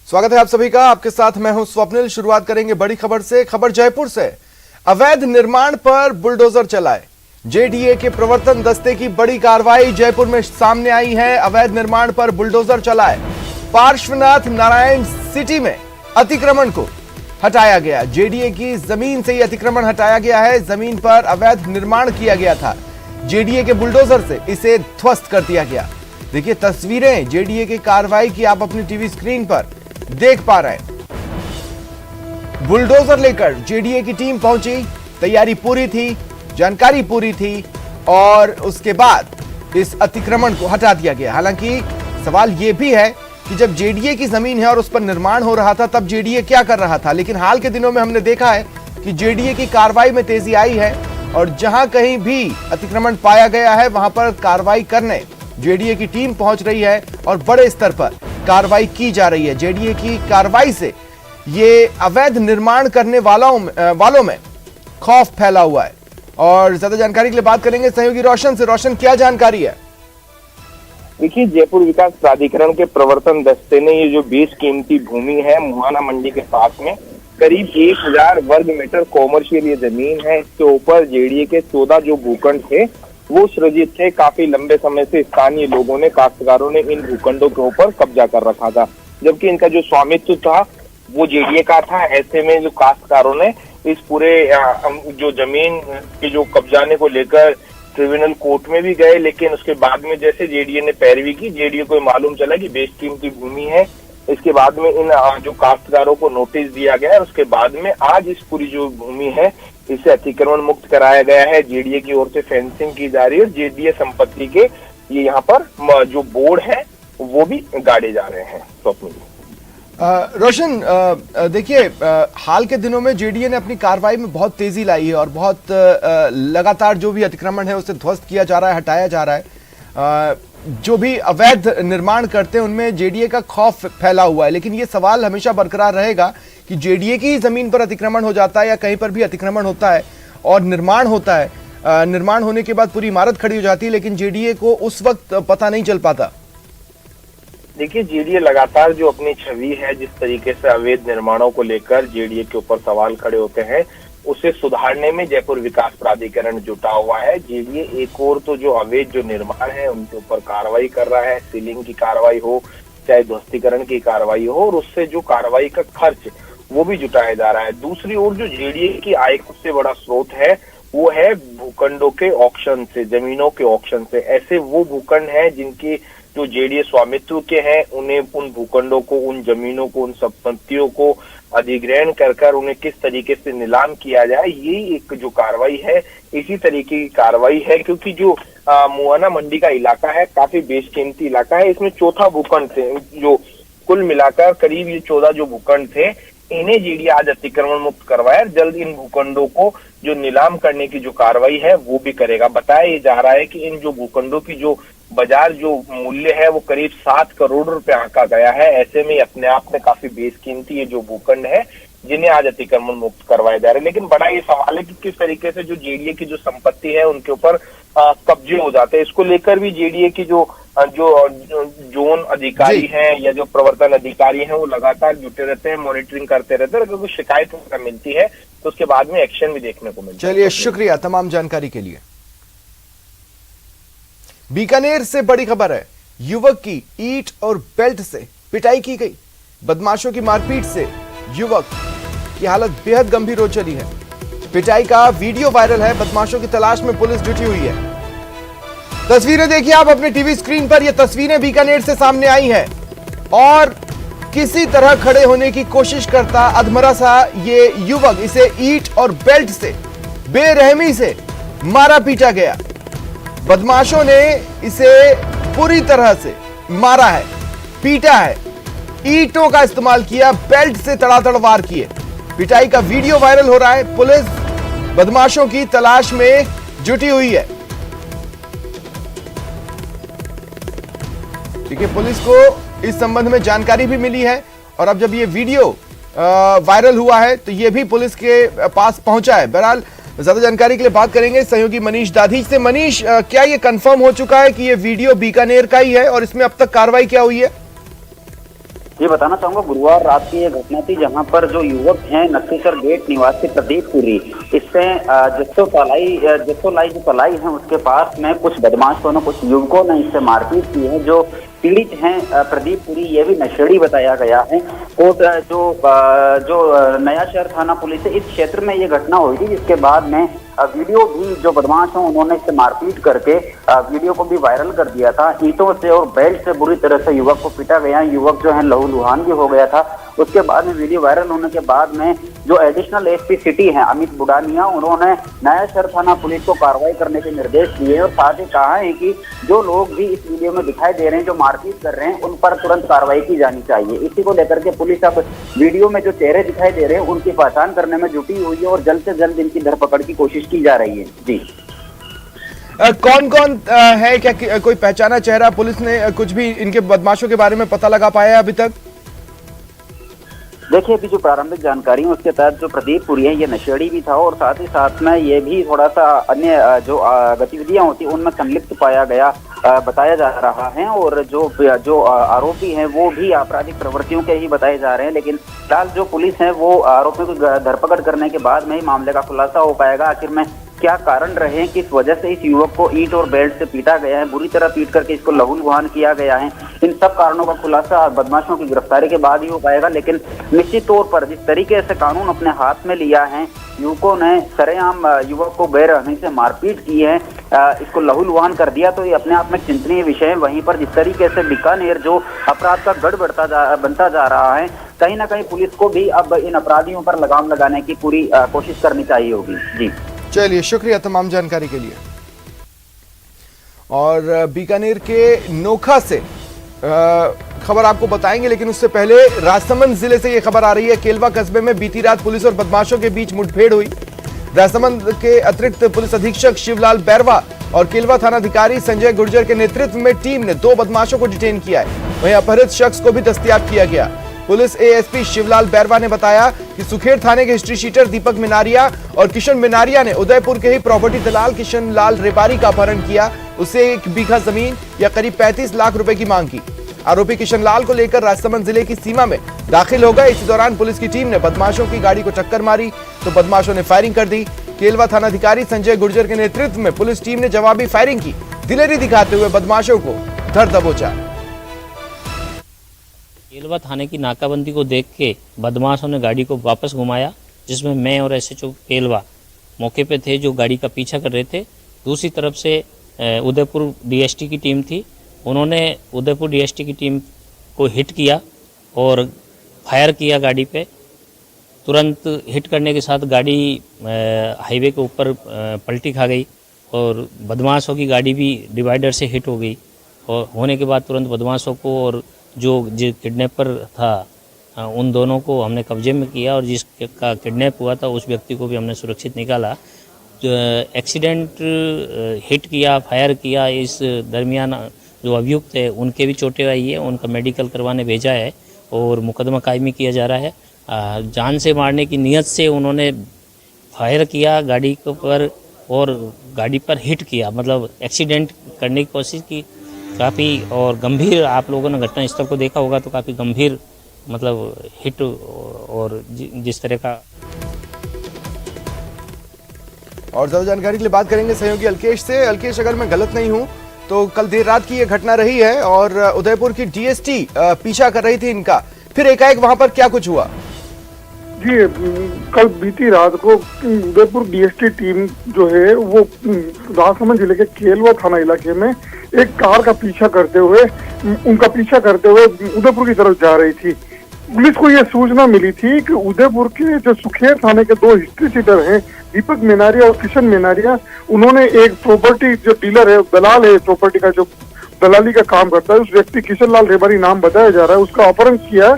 स्वागत है आप सभी का। आपके साथ मैं हूं स्वप्निल। शुरुआत करेंगे बड़ी खबर से। खबर जयपुर से। अवैध निर्माण पर बुलडोजर चलाए। जेडीए के प्रवर्तन दस्ते की बड़ी कार्रवाई जयपुर में सामने आई है। अवैध निर्माण पर बुलडोजर चलाए। पार्श्वनाथ नारायण सिटी में अतिक्रमण को हटाया गया। जेडीए की जमीन से यह अतिक्रमण हटाया गया है। जमीन पर अवैध निर्माण किया गया था। जेडीए के बुलडोजर से इसे ध्वस्त कर दिया गया। देखिए तस्वीरें जेडीए की कार्रवाई की आप अपनी टीवी स्क्रीन पर देख पा रहे हैं। बुलडोजर लेकर जेडीए की टीम पहुंची। तैयारी पूरी थी, जानकारी पूरी थी और उसके बाद इस अतिक्रमण को हटा दिया गया। हालांकि सवाल यह भी है कि जब जेडीए की जमीन है और उस पर निर्माण हो रहा था तब जेडीए क्या कर रहा था। लेकिन हाल के दिनों में हमने देखा है कि जेडीए की कार्रवाई में तेजी आई है और जहां कहीं भी अतिक्रमण पाया गया है वहां पर कार्रवाई करने जेडीए की टीम पहुंच रही है और बड़े स्तर पर कार्रवाई की जा रही है। जेडीए की कार्रवाई से ये अवैध निर्माण करने वालों में खौफ फैला हुआ है। और ज्यादा जानकारी के लिए बात करेंगे सहयोगी रोशन से। रोशन, क्या जानकारी है? देखिए, जयपुर विकास प्राधिकरण के प्रवर्तन दस्ते ने ये जो बेशकीमती भूमि है मुहाना मंडी के पास में करीब 1000 वर्ग मीटर कॉमर्शियल ये जमीन है, इसके ऊपर जेडीए के 14 जो भूखंड थे वो सृजित थे। काफी लंबे समय से स्थानीय लोगों ने, काश्तकारों ने इन भूखंडों के ऊपर कब्जा कर रखा था, जबकि इनका जो स्वामित्व था वो जेडीए का था। ऐसे में जो काश्तकारों ने इस पूरे जो जमीन के जो कब्जाने को लेकर ट्रिब्यूनल कोर्ट में भी गए, लेकिन उसके बाद में जैसे जेडीए ने पैरवी की, जेडीए को मालूम चला कि बेशकीमती भूमि है। इसके बाद में इन जो काश्तकारों को नोटिस दिया गया है। उसके बाद में आज इस पूरी जो भूमि है इसे अतिक्रमण मुक्त कराया गया है। जेडीए की ओर से फेंसिंग की जा रही है और जेडीए संपत्ति के ये यहाँ पर जो बोर्ड है वो भी गाड़े जा रहे हैं। रोशन, देखिए हाल के दिनों में जेडीए ने अपनी कार्रवाई में बहुत तेजी लाई है और बहुत लगातार जो भी अतिक्रमण है उसे ध्वस्त किया जा रहा है, हटाया जा रहा है। जो भी अवैध निर्माण करते हैं उनमें जेडीए का खौफ फैला हुआ है। लेकिन ये सवाल हमेशा बरकरार रहेगा कि जेडीए की जमीन पर अतिक्रमण हो जाता है या कहीं पर भी अतिक्रमण होता है और निर्माण होता है, निर्माण होने के बाद पूरी इमारत खड़ी हो जाती है, लेकिन जेडीए को उस वक्त पता नहीं चल पाता। देखिए, जेडीए लगातार जो अपनी छवि है, जिस तरीके से अवैध निर्माणों को लेकर जेडीए के ऊपर सवाल खड़े होते हैं, उसे सुधारने में जयपुर विकास प्राधिकरण जुटा हुआ है। जेडीए एक और तो जो अवैध जो निर्माण है उनके ऊपर कार्रवाई कर रहा है, सीलिंग की कार्रवाई हो चाहे ध्वस्तीकरण की कार्रवाई हो, और उससे जो कार्रवाई का खर्च वो भी जुटाया जा रहा है। दूसरी ओर जो जेडीए की आय का सबसे बड़ा स्रोत है वो है भूखंडों के ऑक्शन से, जमीनों के ऑक्शन से। ऐसे वो भूखंड हैं जिनकी जो जेडीए स्वामित्व के हैं, उन्हें उन भूखंडों को, उन जमीनों को, उन संपत्तियों को अधिग्रहण कर उन्हें किस तरीके से नीलाम किया जाए, ये एक जो कार्रवाई है इसी तरीके की कार्रवाई है। क्योंकि जो मुहाना मंडी का इलाका है काफी बेशकीमती इलाका है। इसमें चौथा भूखंड थे, जो कुल मिलाकर करीब ये 14 जो भूखंड थे इन्हें जेडीए आज अतिक्रमण मुक्त करवाया। जल्द इन भूखंडों को जो नीलाम करने की जो कार्रवाई है वो भी करेगा। बताया जा रहा है कि इन जो भूखंडों की जो बाजार जो मूल्य है वो करीब 7 करोड़ रुपए आंका गया है। ऐसे में अपने आप में काफी बेशकीमती ये जो भूखंड है जिन्हें आज अतिक्रमण मुक्त करवाए जा रहे हैं। लेकिन बड़ा ये सवाल है कि किस तरीके से जो जेडीए की जो संपत्ति है उनके ऊपर कब्जे हो जाते हैं। इसको लेकर भी जेडीए की जो जोन अधिकारी हैं या जो प्रवर्तन अधिकारी हैं वो लगातार जुटे रहते हैं, मॉनिटरिंग करते रहते हैं। अगर कोई शिकायत मिलती है तो उसके बाद में एक्शन भी देखने को मिलता है। चलिए, शुक्रिया तमाम जानकारी के लिए। बीकानेर से बड़ी खबर है। युवक की ईंट और बेल्ट से पिटाई की गई। बदमाशों की मारपीट से युवक की हालत बेहद गंभीर हो चली है। पिटाई का वीडियो वायरल है। बदमाशों की तलाश में पुलिस जुटी हुई है। तस्वीरें देखिए आप अपने टीवी स्क्रीन पर। यह तस्वीरें बीकानेर से सामने आई हैं और किसी तरह खड़े होने की कोशिश करता अधमरा सा ये युवक, इसे ईंट और बेल्ट से बेरहमी से मारा पीटा गया। बदमाशों ने इसे पूरी तरह से मारा है, पीटा है, ईंटों का इस्तेमाल किया, बेल्ट से तड़ातड़ वार किए। पिटाई का वीडियो वायरल हो रहा है। पुलिस बदमाशों की तलाश में जुटी हुई है। ठीक है, पुलिस को इस संबंध में जानकारी भी मिली है और अब जब ये वीडियो वायरल हुआ है तो ये भी पुलिस के पास पहुंचा है। बहरहाल ज्यादा जानकारी के लिए बात करेंगे सहयोगी मनीष दाधीच से। मनीष, क्या ये कंफर्म हो चुका है कि ये वीडियो बीकानेर का ही है और इसमें अब तक कार्रवाई क्या हुई है? ये बताना चाहूंगा, गुरुवार रात की ये घटना थी जहां पर जो युवक हैं नक्सेसर गेट निवासी प्रदीप पुरी, इससे जिसको तलाई है उसके पास में कुछ बदमाशों ने, कुछ युवकों ने इससे मारपीट की है। जो पीड़ित हैं प्रदीप पुरी, ये भी नशेड़ी बताया गया है। कोर्ट जो नया शहर थाना पुलिस है, इस क्षेत्र में ये घटना हुई थी, जिसके बाद में वीडियो भी जो बदमाश हैं उन्होंने इससे मारपीट करके वीडियो को भी वायरल कर दिया था। ईंटों से और बेल्ट से बुरी तरह से युवक को पीटा गया। युवक जो है लहूलुहान भी हो गया था। उसके बाद में वीडियो वायरल होने के बाद में जो एडिशनल एसपी सिटी हैं अमित बुडानिया, उन्होंने नया शहर थाना पुलिस को कार्रवाई करने के निर्देश दिए और साथ ही कहा है कि जो लोग भी इस वीडियो में दिखाई दे रहे हैं, जो मारपीट कर रहे हैं, उन पर तुरंत कार्रवाई की जानी चाहिए। इसी को लेकर के पुलिस अब वीडियो में जो चेहरे दिखाई दे रहे हैं उनकी पहचान करने में जुटी हुई है और जल्द से जल्द इनकी धरपकड़ की कोशिश की जा रही है। जी, कौन कौन है, क्या कोई पहचाना चेहरा? पुलिस ने कुछ भी इनके बदमाशों के बारे में पता लगा पाया है अभी तक? देखिए, अभी जो प्रारंभिक जानकारी है उसके तहत जो प्रदीप पुरी है ये नशेड़ी भी था और साथ ही साथ में ये भी थोड़ा सा अन्य जो गतिविधियां होती है उनमें संलिप्त पाया गया बताया जा रहा है। और जो आरोपी हैं वो भी आपराधिक प्रवृत्तियों के ही बताए जा रहे हैं। लेकिन फिलहाल जो पुलिस है वो आरोपियों को धरपकड़ करने के बाद में ही मामले का खुलासा हो पाएगा। आखिर में क्या कारण रहे, किस वजह से इस युवक को ईंट और बेल्ट से पीटा गया है, बुरी तरह पीट करके इसको लहूलुहान किया गया है, इन सब कारणों का खुलासा बदमाशों की गिरफ्तारी के बाद ही हो पाएगा। लेकिन निश्चित तौर पर जिस तरीके से कानून अपने हाथ में लिया है, युवकों ने सरेआम युवक को बेरहमी से मारपीट की है, इसको लहूलुहान कर दिया, तो ये अपने आप में चिंतनीय विषय है। वहीं पर जिस तरीके से बीकानेर जो अपराध का गढ़ बनता जा रहा है, कहीं ना कहीं पुलिस को भी अब इन अपराधियों पर लगाम लगाने की पूरी कोशिश करनी चाहिए होगी। जी, चलिए, शुक्रिया तमाम जानकारी के लिए। और बीकानेर के नोखा से खबर आपको बताएंगे, लेकिन उससे पहले राजसमंद जिले से यह खबर आ रही है। केलवा कस्बे में बीती रात पुलिस और बदमाशों के बीच मुठभेड़ हुई। राजसमंद के अतिरिक्त पुलिस अधीक्षक शिवलाल बैरवा और केलवा थानाधिकारी संजय गुर्जर के नेतृत्व में टीम ने 2 बदमाशों को डिटेन किया है। वहीं अपहृत शख्स को भी दस्तयाब किया गया। पुलिस एएसपी शिवलाल बैरवा ने बताया कि सुखेर थाने के हिस्ट्री शीटर दीपक मिनारिया और किशन मिनारिया ने उदयपुर के ही प्रॉपर्टी दलाल किशन लाल रेबारी का अपहरण किया। उससे 1 बीघा जमीन या करीब 35 लाख रुपए की मांग की। आरोपी किशन लाल को लेकर राजसमंद जिले की सीमा में दाखिल हो गए। इसी दौरान पुलिस की टीम ने बदमाशों की गाड़ी को टक्कर मारी तो बदमाशों ने फायरिंग कर दी। केलवा थानाधिकारी संजय गुर्जर के नेतृत्व में पुलिस टीम ने जवाबी फायरिंग की। दिलेरी दिखाते हुए बदमाशों को धर दबोचा। केलवा थाने की नाकाबंदी को देख के बदमाशों ने गाड़ी को वापस घुमाया, जिसमें मैं और एसएचओ केलवा मौके पे थे जो गाड़ी का पीछा कर रहे थे। दूसरी तरफ से उदयपुर डीएसटी की टीम थी, उन्होंने उदयपुर डीएसटी की टीम को हिट किया और फायर किया गाड़ी पे। तुरंत हिट करने के साथ गाड़ी हाईवे के ऊपर पलटी खा गई और बदमाशों की गाड़ी भी डिवाइडर से हिट हो गई। और होने के बाद तुरंत बदमाशों को और जो किडनैपर था उन दोनों को हमने कब्जे में किया और जिसका किडनैप हुआ था उस व्यक्ति को भी हमने सुरक्षित निकाला। एक्सीडेंट हिट किया, फायर किया, इस दरमियान जो अभियुक्त है उनके भी चोटें आई है, उनका मेडिकल करवाने भेजा है और मुकदमा कायमी किया जा रहा है। जान से मारने की नीयत से उन्होंने फायर किया गाड़ी के ऊपर और गाड़ी पर हिट किया, मतलब एक्सीडेंट करने की कोशिश की। काफ़ी और गंभीर, आप लोगों ने घटनास्थल को देखा होगा तो काफ़ी गंभीर मतलब हिट और जिस तरह का। और ज्यादा जानकारी के लिए बात करेंगे सहयोगी अल्केश से। अल्केश, अगर मैं गलत नहीं हूं तो कल देर रात की यह घटना रही है और उदयपुर की डीएसटी पीछा कर रही थी इनका, फिर एकाएक वहां पर क्या कुछ हुआ? जी, कल बीती रात को उदयपुर डीएसटी टीम जो है वो राजसमंद जिले के केलवा थाना इलाके में एक कार का पीछा करते हुए उदयपुर की तरफ जा रही थी। पुलिस को यह सूचना मिली थी कि उदयपुर के जो सुखेर थाने के 2 हिस्ट्री शीटर हैं, दीपक मिनारिया और किशन मिनारिया, उन्होंने एक प्रॉपर्टी जो डीलर है, दलाल है, प्रॉपर्टी का जो दलाली का काम करता है, उस व्यक्ति किशन लाल रेबारी नाम बताया जा रहा है, उसका अपहरण किया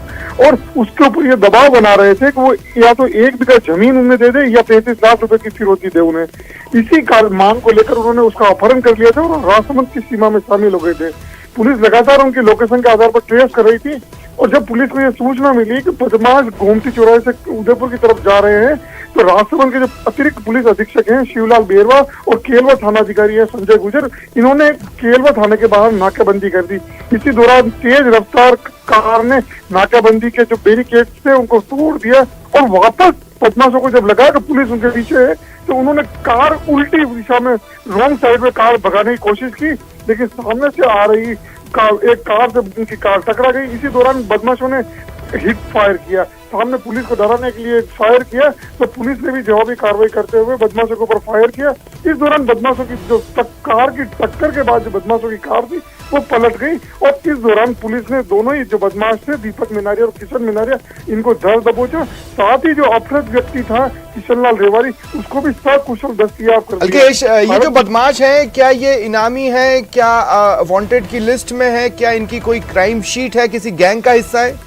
और उसके ऊपर ये दबाव बना रहे थे कि वो या तो 1 बीघा जमीन उन्हें दे दे या 35 लाख रुपए की फिरौती दे उन्हें। इसी मांग को लेकर उन्होंने उसका अपहरण कर लिया था और राजसमंद की सीमा में शामिल हो गए थे। पुलिस लगातार उनकी लोकेशन के आधार पर ट्रेस कर रही थी। और जब पुलिस को यह सूचना मिली कि बदमाश गोमती चौराहे से उदयपुर की तरफ जा रहे हैं, तो राजसमंद के जो अतिरिक्त पुलिस अधीक्षक हैं शिवलाल बेरवा और केलवा थाना अधिकारी है संजय गुजर, इन्होंने केलवा थाने के बाहर नाकाबंदी कर दी। इसी दौरान तेज रफ्तार कार ने नाकाबंदी के जो बैरिकेड थे उनको तोड़ दिया और वापस बदमाशों को जब लगा कि पुलिस उनके पीछे है, तो उन्होंने कार उल्टी दिशा में रॉन्ग साइड में कार भगाने की कोशिश की, लेकिन सामने से आ रही एक कार से उनकी कार टकरा गई। इसी दौरान बदमाशों ने हिट फायर किया, सामने पुलिस को डराने के लिए फायर किया, तो पुलिस ने भी जवाबी कार्रवाई करते हुए बदमाशों के ऊपर फायर किया। इस दौरान बदमाशों की जो कार की टक्कर के बाद जो बदमाशों की कार थी वो पलट गई और इस दौरान पुलिस ने दोनों ही जो बदमाश थे दीपक मिनारिया और किशन मिनारिया इनको धर दबोचा। साथ ही जो अपहृत व्यक्ति था किशनलाल रेवारी उसको भी सकुशल दस्तयाब कर दिया। अल्केश, ये जो बदमाश है क्या ये इनामी है, क्या वांटेड की लिस्ट में है, क्या इनकी कोई क्राइम शीट है, किसी गैंग का हिस्सा है?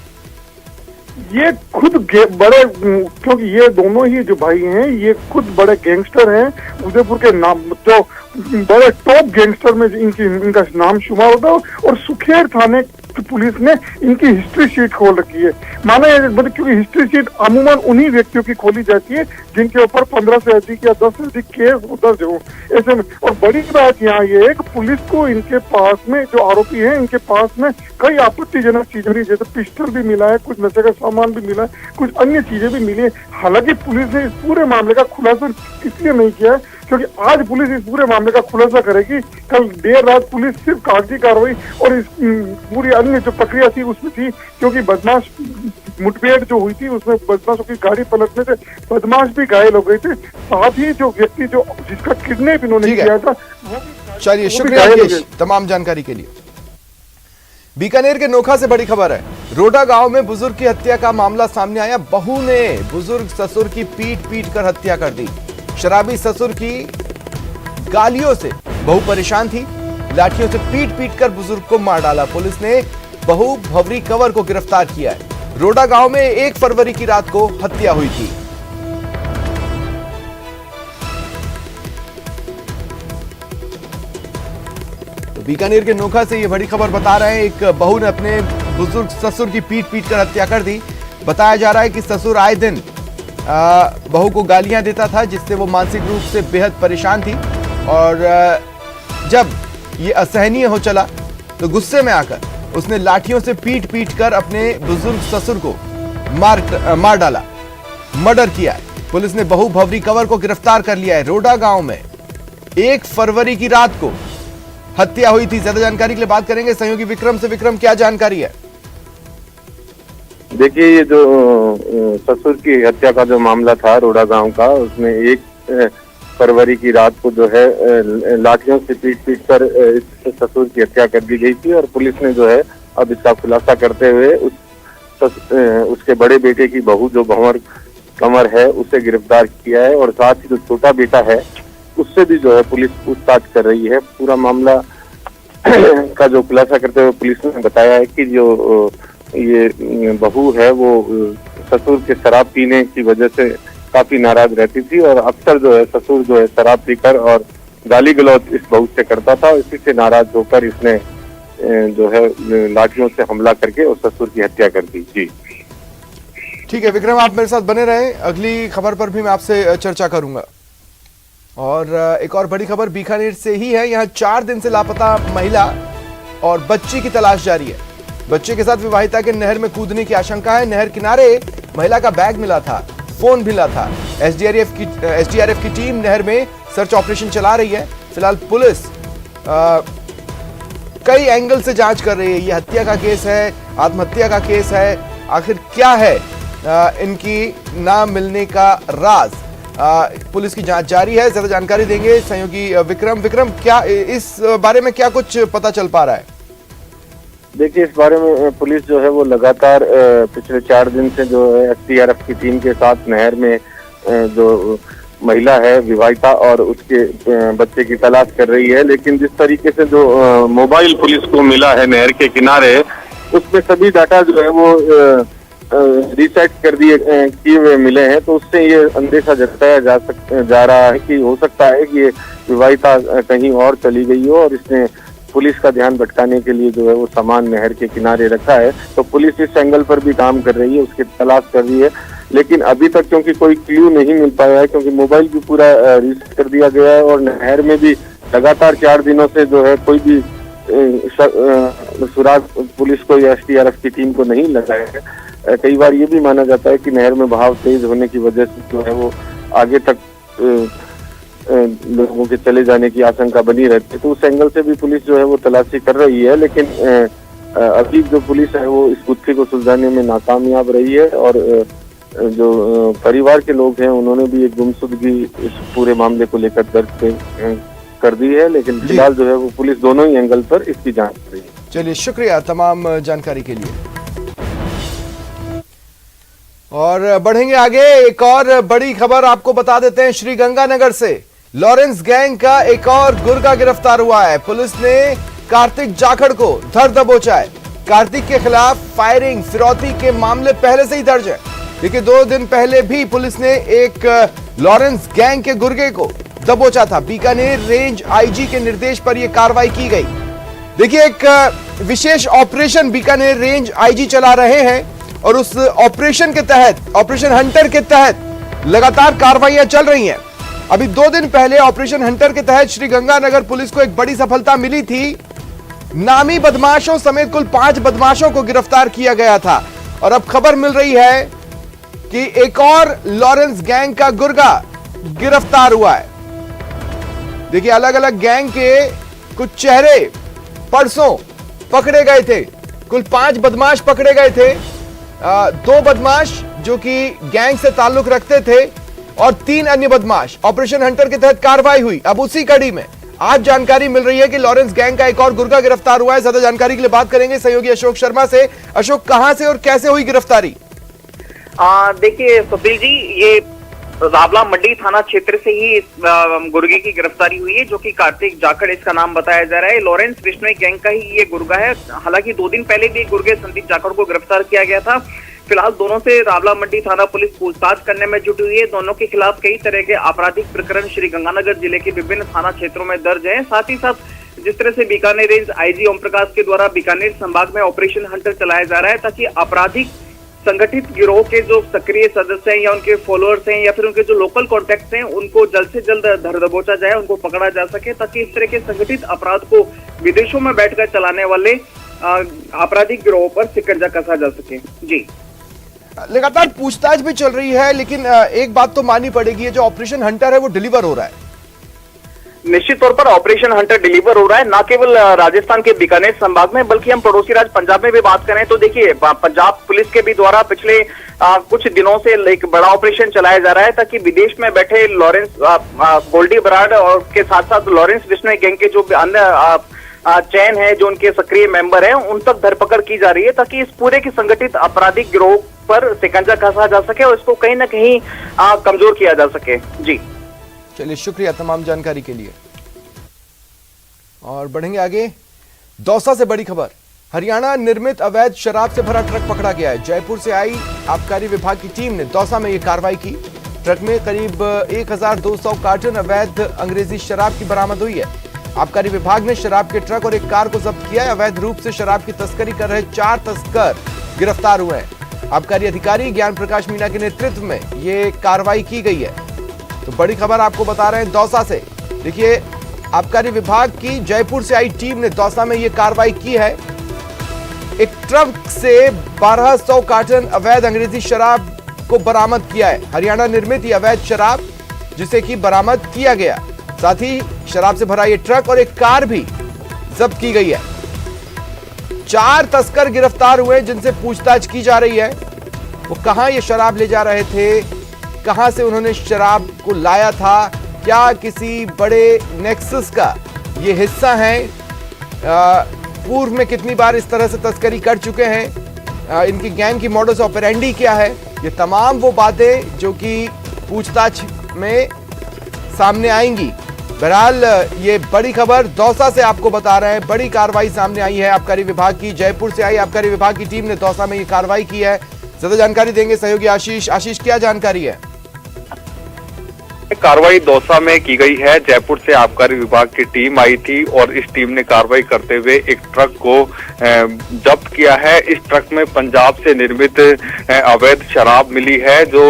ये खुद बड़े, क्योंकि ये दोनों ही जो भाई हैं ये खुद बड़े गैंगस्टर हैं। उदयपुर के नाम जो बड़े टॉप गैंगस्टर में इनका नाम शुमार होता है और सुखेर थाने पुलिस ने इनकी हिस्ट्री शीट खोल रखी है। माना मतलब क्योंकि हिस्ट्री शीट अमूमन उन्हीं व्यक्तियों की खोली जाती है जिनके ऊपर 15 से अधिक या 10 से अधिक केस दर्ज हो ऐसे में। और बड़ी बात यहाँ ये है कि पुलिस को इनके पास में जो आरोपी हैं इनके पास में कई आपत्तिजनक चीजें मिली, जैसे पिस्टल भी मिला है, कुछ नशे का सामान भी मिला है, कुछ अन्य चीजें भी मिली है। हालांकि पुलिस ने इस पूरे मामले का खुलासा इसलिए नहीं किया है क्योंकि आज पुलिस इस पूरे मामले का खुलासा करेगी। कल देर रात पुलिस सिर्फ कागजी कार्रवाई और इस पूरी अन्य जो प्रक्रिया थी उसमें थी, क्योंकि बदमाश मुठभेड़ जो हुई थी उसमें बदमाशों की गाड़ी पलटने से बदमाश भी घायल हो गए थे। साथ ही जो व्यक्ति जो जिसका किडनैप इन्होंने किया था वो भी। चलिए, शुक्रिया अल्केश तमाम जानकारी के लिए। बीकानेर के नोखा से बड़ी खबर है। रोडा गांव में बुजुर्ग की हत्या का मामला सामने आया। बहू ने बुजुर्ग ससुर की पीट कर हत्या कर दी। शराबी ससुर की गालियों से बहू परेशान थी, लाठियों से पीट कर बुजुर्ग को मार डाला। पुलिस ने बहू भवरी कंवर को गिरफ्तार किया है। रोडा गांव में 1 फरवरी की रात को हत्या हुई थी। तो बीकानेर के नोखा से यह बड़ी खबर बता रहे हैं। एक बहू ने अपने बुजुर्ग ससुर की पीट कर हत्या कर दी। बताया जा रहा है कि ससुर आए दिन बहू को गालियां देता था, जिससे वो मानसिक रूप से बेहद परेशान थी। और जब ये असहनीय हो चला तो गुस्से में आकर उसने लाठियों से पीट कर अपने बुजुर्ग ससुर को मार डाला, मर्डर किया है। पुलिस ने बहू भवरी कंवर को गिरफ्तार कर लिया है। रोडा गांव में 1 फरवरी की रात को हत्या हुई थी। ज्यादा जानकारी के लिए बात करेंगे सहयोगी विक्रम से। विक्रम, क्या जानकारी है? देखिए, ये जो ससुर की हत्या का जो मामला था रोडा गांव का, उसमें 1 फरवरी की रात को जो है लाठियों से पीट कर इस ससुर की हत्या कर दी गई थी। और पुलिस ने जो है अब इसका खुलासा करते हुए उसके बड़े बेटे की बहू जो भंवर कंवर है उसे गिरफ्तार किया है। और साथ ही जो छोटा बेटा है उससे भी जो है पुलिस पूछताछ कर रही है। पूरा मामला का जो खुलासा करते हुए पुलिस ने बताया है कि जो ये बहू है वो ससुर के शराब पीने की वजह से काफी नाराज रहती थी और अक्सर जो है ससुर जो है शराब पीकर और गाली गलौज इस बहू से करता था। इसी से नाराज होकर इसने जो है लाठियों से हमला करके उस ससुर की हत्या कर दी। जी ठीक है विक्रम, आप मेरे साथ बने रहें। अगली खबर पर भी मैं आपसे चर्चा करूंगा। और एक और बड़ी खबर बीकानेर से ही है। यहाँ 4 दिन से लापता महिला और बच्ची की तलाश जारी है। बच्चे के साथ विवाहिता के नहर में कूदने की आशंका है। नहर किनारे महिला का बैग मिला था, फोन मिला था। एसडीआरएफ की टीम नहर में सर्च ऑपरेशन चला रही है। फिलहाल पुलिस कई एंगल से जांच कर रही है। ये हत्या का केस है, आत्महत्या का केस है, आखिर क्या है इनकी ना मिलने का राज। पुलिस की जांच जारी है। ज्यादा जानकारी देंगे सहयोगी विक्रम। विक्रम, क्या इस बारे में क्या कुछ पता चल पा रहा है? देखिए, इस बारे में पुलिस जो है वो लगातार पिछले 4 दिन से जो है एसडीआरएफ की टीम के साथ नहर में जो महिला है विवाहिता और उसके बच्चे की तलाश कर रही है। लेकिन जिस तरीके से जो मोबाइल पुलिस को मिला है नहर के किनारे, उसमें सभी डाटा जो है वो रीसेट कर किए हुए मिले हैं। तो उससे ये अंदेशा जताया जा रहा है कि हो सकता है कि ये विवाहिता कहीं और चली गई हो और इसने पुलिस का ध्यान भटकाने के लिए जो है वो सामान नहर के किनारे रखा है। तो पुलिस इस एंगल पर भी काम कर रही है, उसकी तलाश कर रही है, लेकिन अभी तक क्योंकि कोई क्लू नहीं मिल पाया है, क्योंकि मोबाइल भी पूरा रीसेट कर दिया गया है और नहर में भी लगातार 4 दिनों से जो है कोई भी सुराग पुलिस को या SDRF की टीम को नहीं लगा है। कई बार ये भी माना जाता है कि नहर में बहाव तेज होने की वजह से जो है वो आगे तक लोगों के चले जाने की आशंका बनी रहती है। तो उस एंगल से भी पुलिस जो है वो तलाशी कर रही है, लेकिन अभी जो पुलिस है वो इस गुत्थी को सुलझाने में नाकामयाब रही है और जो परिवार के लोग हैं उन्होंने भी एक गुमशुदगी इस पूरे मामले को लेकर दर्ज कर दी है, लेकिन फिलहाल जो है वो पुलिस दोनों ही एंगल पर इसकी जांच कर रही है। चलिए, शुक्रिया तमाम जानकारी के लिए। और बढ़ेंगे आगे, एक और बड़ी खबर आपको बता देते हैं। श्रीगंगानगर से लॉरेंस गैंग का एक और गुर्गा गिरफ्तार हुआ है। पुलिस ने कार्तिक जाखड़ को धर दबोचा है। कार्तिक के खिलाफ फायरिंग फिरौती के मामले पहले से ही दर्ज है। देखिए, 2 दिन पहले भी पुलिस ने एक लॉरेंस गैंग के गुर्गे को दबोचा था। बीकानेर रेंज IG के निर्देश पर यह कार्रवाई की गई। देखिए, एक विशेष ऑपरेशन बीकानेर रेंज IG चला रहे हैं और उस ऑपरेशन के तहत, ऑपरेशन हंटर के तहत लगातार कार्रवाइयां चल रही हैं। अभी 2 दिन पहले ऑपरेशन हंटर के तहत श्रीगंगानगर पुलिस को एक बड़ी सफलता मिली थी। नामी बदमाशों समेत कुल 5 बदमाशों को गिरफ्तार किया गया था और अब खबर मिल रही है कि एक और लॉरेंस गैंग का गुर्गा गिरफ्तार हुआ है। देखिए, अलग अलग गैंग के कुछ चेहरे परसों पकड़े गए थे। कुल 5 बदमाश पकड़े गए थे। 2 बदमाश जो कि गैंग से ताल्लुक रखते थे और 3 अन्य बदमाश। ऑपरेशन हंटर के तहत कार्रवाई हुई। अब उसी कड़ी में आज जानकारी मिल रही है कि लॉरेंस गैंग का एक और गुर्गा गिरफ्तार हुआ है। ज्यादा जानकारी के लिए बात करेंगे सहयोगी अशोक शर्मा से। अशोक, कहां से और कैसे हुई गिरफ्तारी? देखिए स्वप्निल जी, ये रावला मंडी थाना क्षेत्र से ही इस गुर्गे की गिरफ्तारी हुई है, जो कि कार्तिक जाखड़ इसका नाम बताया जा रहा है। लॉरेंस बिश्नोई गैंग का ही ये गुर्गा है। हालांकि 2 दिन पहले भी गुर्गे संदीप जाखड़ को गिरफ्तार किया गया था। फिलहाल दोनों से रावला मंडी थाना पुलिस पूछताछ करने में जुटी हुई है। दोनों के खिलाफ कई तरह के आपराधिक प्रकरण श्रीगंगानगर जिले के विभिन्न थाना क्षेत्रों में दर्ज है। साथ ही साथ जिस तरह से बीकानेर रेंज IG ओम प्रकाश के द्वारा बीकानेर संभाग में ऑपरेशन हंटर चलाया जा रहा है, ताकि आपराधिक संगठित गिरोह के जो सक्रिय सदस्य हैं या उनके फॉलोअर्स हैं या फिर उनके जो लोकल कॉन्टैक्ट्स हैं, उनको जल्द से जल्द धर दबोचा जाए, उनको पकड़ा जा सके, ताकि इस तरह के संगठित अपराध को विदेशों में बैठकर चलाने वाले आपराधिक गिरोह पर शिकंजा कसा जा सके। जी, लगातार पूछताछ भी चल रही है, लेकिन एक बात तो माननी पड़ेगी, जो ऑपरेशन हंटर है वो डिलीवर हो रहा है। निश्चित तौर पर ऑपरेशन हंटर डिलीवर हो रहा है, न केवल राजस्थान के बीकानेर संभाग में, बल्कि हम पड़ोसी राज्य पंजाब में भी बात करें तो देखिए, पंजाब पुलिस के भी द्वारा पिछले कुछ दिनों से एक बड़ा ऑपरेशन चलाया जा रहा है, ताकि विदेश में बैठे लॉरेंस गोल्डी बराड़ और के साथ साथ लॉरेंस बिश्नोई गैंग के जो अन्य चैन है, जो उनके सक्रिय मेंबर हैं, उन तक धरपकड़ की जा रही है, ताकि इस पूरे की संगठित आपराधिक गिरोह पर शिकंजा कसा जा सके और इसको कहीं ना कहीं कमजोर किया जा सके। जी, चलिए, शुक्रिया तमाम जानकारी के लिए। और बढ़ेंगे आगे, दौसा से बड़ी खबर। हरियाणा निर्मित अवैध शराब से भरा ट्रक पकड़ा गया है। जयपुर से आई आबकारी विभाग की टीम ने दौसा में यह कार्रवाई की। ट्रक में करीब 1200 कार्टन अवैध अंग्रेजी शराब की बरामद हुई है। आबकारी विभाग ने शराब के ट्रक और एक कार को जब्त किया है। अवैध रूप से शराब की तस्करी कर रहे 4 तस्कर गिरफ्तार हुए हैं। आबकारी अधिकारी ज्ञान प्रकाश मीणा के नेतृत्व में ये कार्रवाई की गई है। तो बड़ी खबर आपको बता रहे हैं दौसा से। देखिए, आबकारी विभाग की जयपुर से आई टीम ने दौसा में यह कार्रवाई की है। एक ट्रक से 1200 कार्टन अवैध अंग्रेजी शराब को बरामद किया है। हरियाणा निर्मित यह अवैध शराब जिसे कि बरामद किया गया। साथ ही शराब से भरा यह ट्रक और एक कार भी जब्त की गई है। 4 तस्कर गिरफ्तार हुए जिनसे पूछताछ की जा रही है। वो कहां ये शराब ले जा रहे थे, कहां से उन्होंने शराब को लाया था, क्या किसी बड़े नेक्सस का ये हिस्सा है, पूर्व में कितनी बार इस तरह से तस्करी कर चुके हैं, इनकी गैंग की मॉडस ऑपरेंडी क्या है, ये तमाम वो बातें जो कि पूछताछ में सामने आएंगी। बहरहाल ये बड़ी खबर दौसा से आपको बता रहे हैं। बड़ी कार्रवाई सामने आई है आबकारी विभाग की। जयपुर से आई आबकारी विभाग की टीम ने दौसा में ये कार्रवाई की है। ज्यादा जानकारी देंगे सहयोगी आशीष। आशीष, क्या जानकारी है? कार्रवाई दौसा में की गई है। जयपुर से आबकारी विभाग की टीम आई थी और इस टीम ने कार्रवाई करते हुए एक ट्रक को जब्त किया है। इस ट्रक में पंजाब से निर्मित अवैध शराब मिली है जो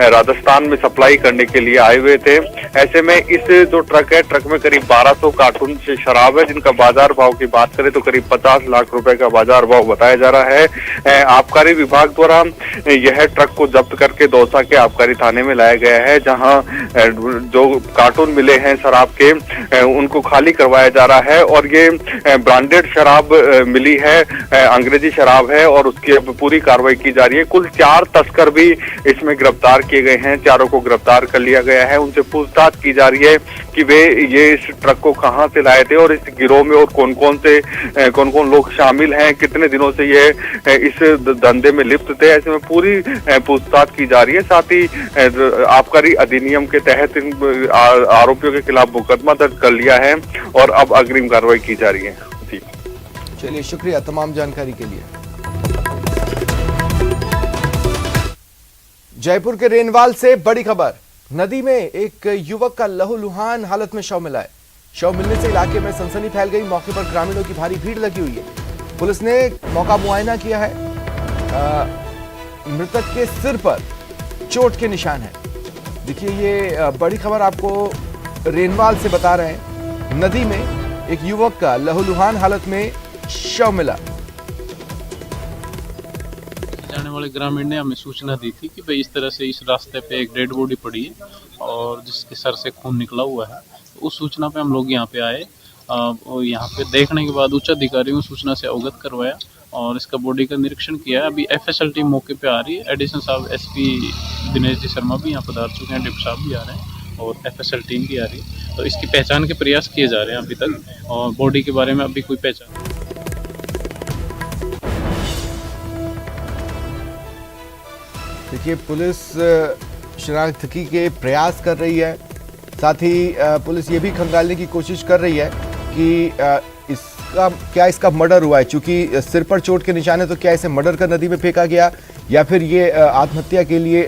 राजस्थान में सप्लाई करने के लिए आए हुए थे। ऐसे में इस जो ट्रक है, ट्रक में करीब 1200 कार्टून से शराब है, जिनका बाजार भाव की बात करें तो करीब 50 लाख रुपए का बाजार भाव बताया जा रहा है। आबकारी विभाग द्वारा यह ट्रक को जब्त करके दौसा के आबकारी थाने में लाया गया है, जहां जो कार्टून मिले हैं शराब के उनको खाली करवाया जा रहा है और ये ब्रांडेड शराब मिली है, अंग्रेजी शराब है और उसकी अब पूरी कार्रवाई की जा रही है। कुल 4 तस्कर भी इसमें गिरफ्तार किए गए हैं, चारों को गिरफ्तार कर लिया गया है। उनसे पूछताछ की जा रही है कि वे ये इस ट्रक को कहां से लाए थे और इस गिरोह में और कौन कौन लोग शामिल हैं, कितने दिनों से ये इस धंधे में लिप्त थे। ऐसे में पूरी पूछताछ की जा रही है। साथ ही आबकारी अधिनियम के तहत इन आरोपियों के खिलाफ मुकदमा दर्ज कर लिया है और अब अग्रिम कार्रवाई की जा रही है। जी चलिए, शुक्रिया तमाम जानकारी के लिए। जयपुर के रेनवाल से बड़ी खबर। नदी में एक युवक का लहूलुहान हालत में शव मिला है। शव मिलने से इलाके में सनसनी फैल गई। मौके पर ग्रामीणों की भारी भीड़ लगी हुई है। पुलिस ने मौका मुआयना किया है। मृतक के सिर पर चोट के निशान है। देखिए, ये बड़ी खबर आपको रेनवाल से बता रहे हैं। नदी में एक युवक का लहूलुहान हालत में शव मिला। जाने वाले ग्रामीण ने हमें सूचना दी थी कि भाई इस तरह से इस रास्ते पे एक डेड बॉडी पड़ी है और जिसके सर से खून निकला हुआ है। तो उस सूचना पे हम लोग यहाँ पे आए और यहाँ पे देखने के बाद उच्च अधिकारियों को सूचना से अवगत करवाया और इसका बॉडी का निरीक्षण किया। अभी एफएसएल टीम मौके पे आ रही है। एडिशनल साहब एसपी दिनेश जी शर्मा भी यहाँ पधार चुके हैं, डिप्टी साहब भी आ रहे हैं और एफएसएल टीम भी आ रही है। तो इसकी पहचान के प्रयास किए जा रहे हैं अभी तक और बॉडी के बारे में अभी कोई पहचान। देखिए, पुलिस शनाख्तगी के प्रयास कर रही है। साथ ही पुलिस ये भी खंगालने की कोशिश कर रही है कि इसका मर्डर हुआ है। चूंकि सिर पर चोट के निशान है तो क्या इसे मर्डर कर नदी में फेंका गया या फिर ये आत्महत्या के लिए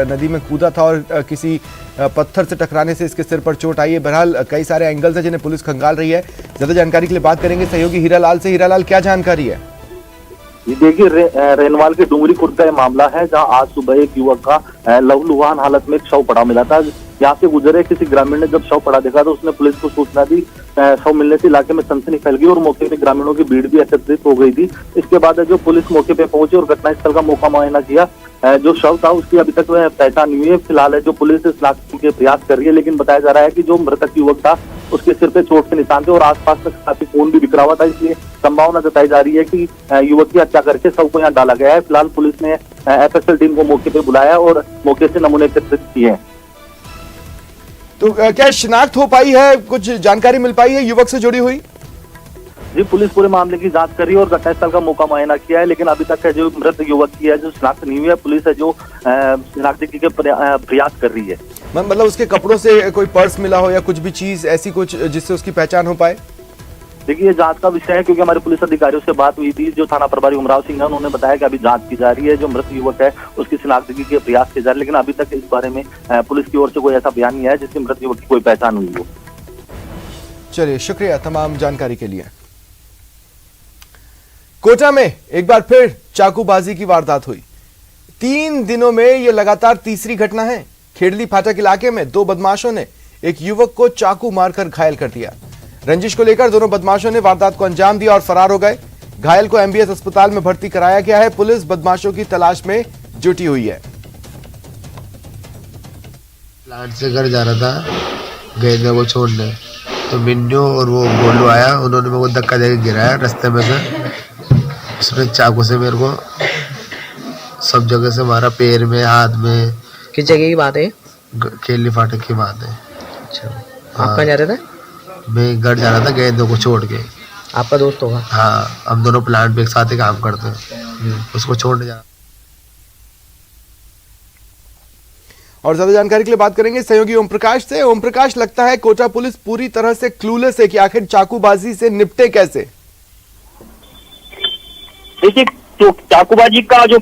नदी में कूदा था और किसी पत्थर से टकराने से इसके सिर पर चोट आई है। बहरहाल कई सारे एंगल्स हैं जिन्हें पुलिस खंगाल रही है। ज्यादा जानकारी के लिए बात करेंगे सहयोगी हीरालाल से। हीरालाल, क्या जानकारी है? ये देखिए, रेनवाल के डूंगरी खुर्द का ये मामला है, जहां आज सुबह एक युवक का लहूलुहान हालत में एक शव पड़ा मिला था। यहाँ से गुजरे किसी ग्रामीण ने जब शव पड़ा देखा तो उसने पुलिस को सूचना दी। शव मिलने से इलाके में सनसनी फैल गई और मौके पे ग्रामीणों की भीड़ भी एकत्रित हो गई थी। इसके बाद जो पुलिस मौके पे पहुंची और घटनास्थल का मौका मुआयना किया, जो शव था उसकी अभी तक पहचान नहीं हुई है। फिलहाल जो पुलिस शनाख्त के प्रयास कर रही है, लेकिन बताया जा रहा है कि जो मृतक युवक था उसके सिर पे चोट के निशान थे और आसपास में काफी खून भी बिखरा हुआ था। इसलिए संभावना जताई जा रही है कि युवक की हत्या करके शव को यहाँ डाला गया है। फिलहाल पुलिस ने एफएसएल टीम को मौके पे बुलाया और मौके से नमूने एकत्रित किए हैं। तो क्या शिनाख्त हो पाई है? कुछ जानकारी मिल पाई है युवक से जुड़ी हुई? जी, पुलिस पूरे मामले की जांच कर रही है और घटनास्थल का मौका मुआयना किया है, लेकिन अभी तक जो मृत युवक की है जो शिनाख्त नहीं हुई है, पुलिस है जो शिनाख्त के प्रयास कर रही है। मतलब उसके कपड़ों से कोई पर्स मिला हो या कुछ भी चीज ऐसी कुछ जिससे उसकी पहचान हो पाए? देखिए, ये जांच का विषय है, क्योंकि हमारे पुलिस अधिकारियों से बात हुई थी। जो थाना प्रभारी उमराव सिंह है, उन्होंने बताया कि अभी जांच की जा रही है। जो मृत युवक है उसकी शिनाख्तगी के प्रयास किए जा रहे हैं, लेकिन अभी तक इस बारे में पुलिस की ओर से कोई ऐसा बयान नहीं आया जिससे मृत युवक की कोई पहचान हुई हो। चलिए, शुक्रिया तमाम जानकारी के लिए। कोटा में एक बार फिर चाकूबाजी की वारदात हुई। 3 दिनों में यह लगातार तीसरी घटना है। खेड़ली फाटक इलाके में 2 बदमाशों ने एक युवक को चाकू मारकर घायल कर दिया। रंजिश को लेकर दोनों बदमाशों ने वारदात को अंजाम दिया और फरार हो गए। घायल को एमबीएस अस्पताल में भर्ती कराया गया है। पुलिस बदमाशों की तलाश में जुटी हुई है। प्लांट से घर जा रहा था गेंदे को छोड़ने, तो मिन्नू और वो गोलू आया, उन्होंने मेरे को धक्का देकर गिराया रास्ते में से। उसने चाकू से मेरे को सब जगह से मारा, पैर में, हाथ में। किस जगह की बात है? खेली फाटक की बात है। अच्छा, आप कहाँ जा रहे थे? मैं घर जा रहा था गेंदों को छोड़ के। आपका दोस्त होगा? हाँ, हम दोनों प्लांट पे एक साथ ही काम करते हैं। उसको छोड़ने जा। और ज्यादा जानकारी के लिए बात करेंगे सहयोगी ओम प्रकाश से। ओम प्रकाश, लगता है कोटा पुलिस पूरी तरह से क्लूलेस है कि आखिर चाकूबाजी से निपटे कैसे? देखिए, तो चाकूबाजी का जो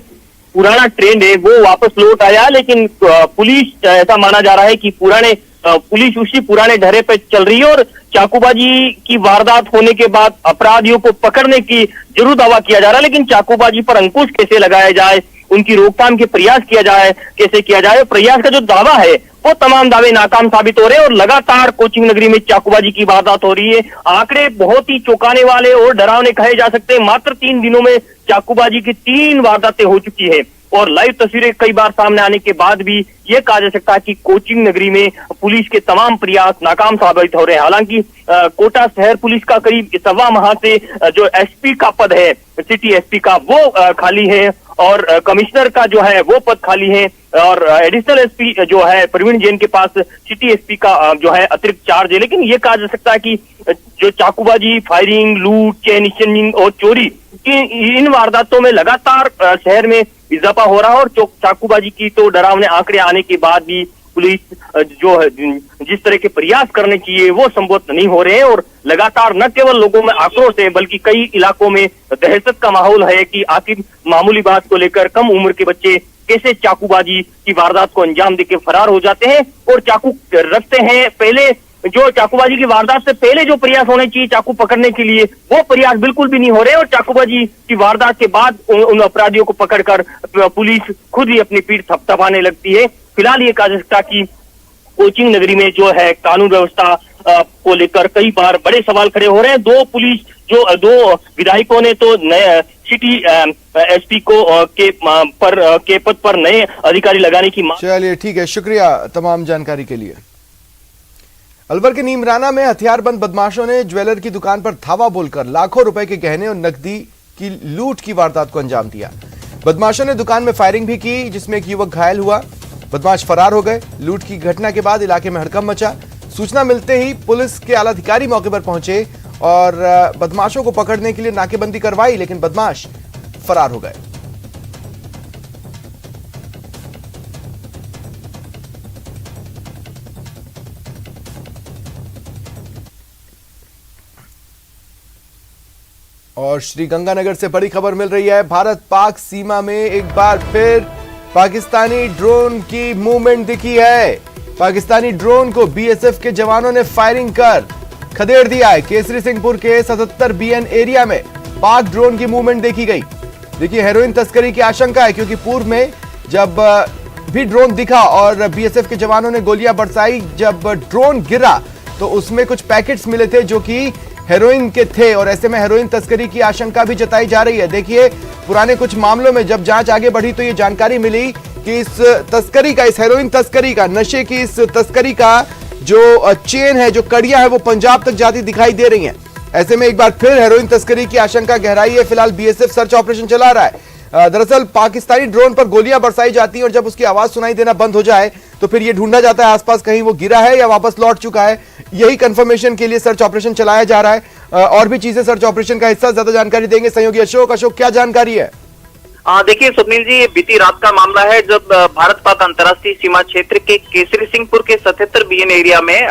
पुराना ट्रेंड है वो वापस लौट आया, लेकिन पुलिस ऐसा माना जा रहा है कि पुराने पुलिस उसी पुराने ढर्रे पे चल रही है और चाकूबाजी की वारदात होने के बाद अपराधियों को पकड़ने की जरूर दावा किया जा रहा है, लेकिन चाकूबाजी पर अंकुश कैसे लगाया जाए, उनकी रोकथाम के प्रयास कैसे किया जाए, प्रयास का जो दावा है वो तमाम दावे नाकाम साबित हो रहे हैं और लगातार कोचिंग नगरी में चाकूबाजी की वारदात हो रही है। आंकड़े बहुत ही चौंकाने वाले और डरावने कहे जा सकते हैं। मात्र 3 दिनों में चाकूबाजी की 3 वारदातें हो चुकी है और लाइव तस्वीरें कई बार सामने आने के बाद भी ये कहा जा सकता है कि कोचिंग नगरी में पुलिस के तमाम प्रयास नाकाम साबित हो रहे हैं। हालांकि कोटा शहर पुलिस का करीब 1.25 माह से जो एसपी का पद है, सिटी एसपी का, वो खाली है और कमिश्नर का जो है वो पद खाली है और एडिशनल एसपी जो है प्रवीण जैन के पास सिटी एसपी का जो है अतिरिक्त चार्ज है। लेकिन ये कहा जा सकता है कि जो चाकूबाजी, फायरिंग, लूट, चेन स्नैचिंग और चोरी की इन वारदातों में लगातार शहर में इजाफा हो रहा है और चाकूबाजी की तो डरावने आंकड़े आने के बाद भी पुलिस जो है जिस तरह के प्रयास करने चाहिए वो संभव नहीं हो रहे हैं और लगातार न केवल लोगों में आक्रोश है बल्कि कई इलाकों में दहशत का माहौल है कि आखिर मामूली बात को लेकर कम उम्र के बच्चे कैसे चाकूबाजी की वारदात को अंजाम देके फरार हो जाते हैं और चाकू रखते हैं। पहले जो चाकूबाजी की वारदात से पहले जो प्रयास होने चाहिए चाकू पकड़ने के लिए वो प्रयास बिल्कुल भी नहीं हो रहे और चाकूबाजी की वारदात के बाद उन अपराधियों को पकड़कर पुलिस खुद ही अपनी पीठ थपथपाने लगती है। फिलहाल ये कहा जा सकता कि कोचिंग नगरी में जो है कानून व्यवस्था को लेकर कई बार बड़े सवाल खड़े हो रहे हैं। दो विधायकों ने तो नए सिटी एसपी को के पद पर नए अधिकारी लगाने की मांग। चलिए ठीक है, शुक्रिया तमाम जानकारी के लिए। अलवर के नीमराना में हथियारबंद बदमाशों ने ज्वेलर की दुकान पर धावा बोलकर लाखों रुपए के गहने और नकदी की लूट की वारदात को अंजाम दिया। बदमाशों ने दुकान में फायरिंग भी की जिसमें एक युवक घायल हुआ। बदमाश फरार हो गए। लूट की घटना के बाद इलाके में हड़कंप मचा। सूचना मिलते ही पुलिस के आला अधिकारी मौके पर पहुंचे और बदमाशों को पकड़ने के लिए नाकेबंदी करवाई, लेकिन बदमाश फरार हो गए। और श्रीगंगानगर से बड़ी खबर मिल रही है। भारत पाक सीमा में एक बार फिर पाकिस्तानी ड्रोन की मूवमेंट दिखी है। पाकिस्तानी ड्रोन को बीएसएफ के जवानों ने फायरिंग कर खदेड़ दिया है। केसरी सिंहपुर के 77 BN एरिया में पाक ड्रोन की मूवमेंट देखी गई। देखिए, हेरोइन तस्करी की आशंका है क्योंकि पूर्व में जब भी ड्रोन दिखा और बीएसएफ के जवानों ने गोलियां बरसाई, जब ड्रोन गिरा तो उसमें कुछ पैकेट्स मिले थे जो कि हेरोइन के थे और ऐसे में हेरोइन तस्करी की आशंका भी जताई जा रही है। देखिए, पुराने कुछ मामलों में जब जांच आगे बढ़ी तो ये जानकारी मिली कि इस तस्करी का, इस हेरोइन तस्करी का, नशे की इस तस्करी का जो चेन है, जो कड़ियां है, वो पंजाब तक जाती दिखाई दे रही हैं। ऐसे में एक बार फिर हेरोइन तस्करी की आशंका गहराई है। फिलहाल बीएसएफ सर्च ऑपरेशन चला रहा है। दरअसल पाकिस्तानी ड्रोन पर गोलियां बरसाई जाती हैं और जब उसकी आवाज सुनाई देना बंद हो जाए तो फिर ये ढूंढा जाता है आसपास कहीं वो गिरा है या वापस लौट चुका है। यही कंफर्मेशन के लिए सर्च ऑपरेशन चलाया जा रहा है। और भी चीजें सर्च ऑपरेशन का हिस्सा, ज्यादा जानकारी देंगे सहयोगी अशोक। अशोक, क्या जानकारी है? देखिए स्वप्निल जी, बीती रात का मामला है जब भारत पाक अंतर्राष्ट्रीय सीमा क्षेत्र के केसरी सिंहपुर के 77 BN एरिया में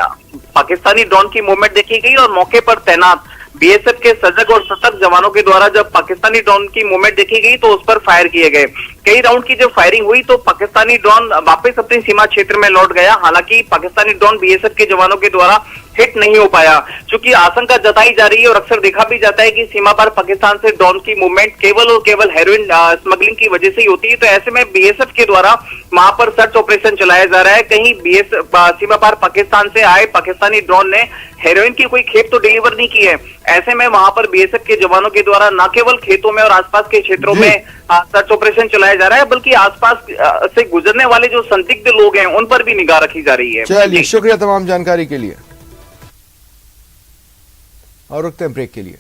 पाकिस्तानी ड्रोन की मूवमेंट देखी गई और मौके पर तैनात बीएसएफ के सजग और सतर्क जवानों के द्वारा जब पाकिस्तानी ड्रोन की मूवमेंट देखी गई तो उस पर फायर किए गए। कई राउंड की जब फायरिंग हुई तो पाकिस्तानी ड्रोन वापस अपनी सीमा क्षेत्र में लौट गया। हालांकि पाकिस्तानी ड्रोन बीएसएफ के जवानों के द्वारा हिट नहीं हो पाया। चूंकि आशंका जताई जा रही है और अक्सर देखा भी जाता है कि सीमा पर पाकिस्तान से ड्रोन की मूवमेंट केवल और केवल हेरोइन स्मगलिंग की वजह से ही होती है। तो ऐसे में बीएसएफ के द्वारा वहां पर सर्च ऑपरेशन चलाया जा रहा है। कहीं बीएसएफ सीमा पर पाकिस्तान से आए पाकिस्तानी ड्रोन ने हेरोइन की कोई खेप तो डिलीवर नहीं की है। ऐसे में वहां पर बीएसएफ के जवानों के द्वारा न केवल खेतों में और आसपास के क्षेत्रों में सर्च ऑपरेशन चलाया जा रहा है बल्कि आसपास से गुजरने वाले जो संदिग्ध लोग हैं उन पर भी निगाह रखी जा रही है। चलिए, शुक्रिया तमाम जानकारी के लिए और रुकते हैं ब्रेक के लिए।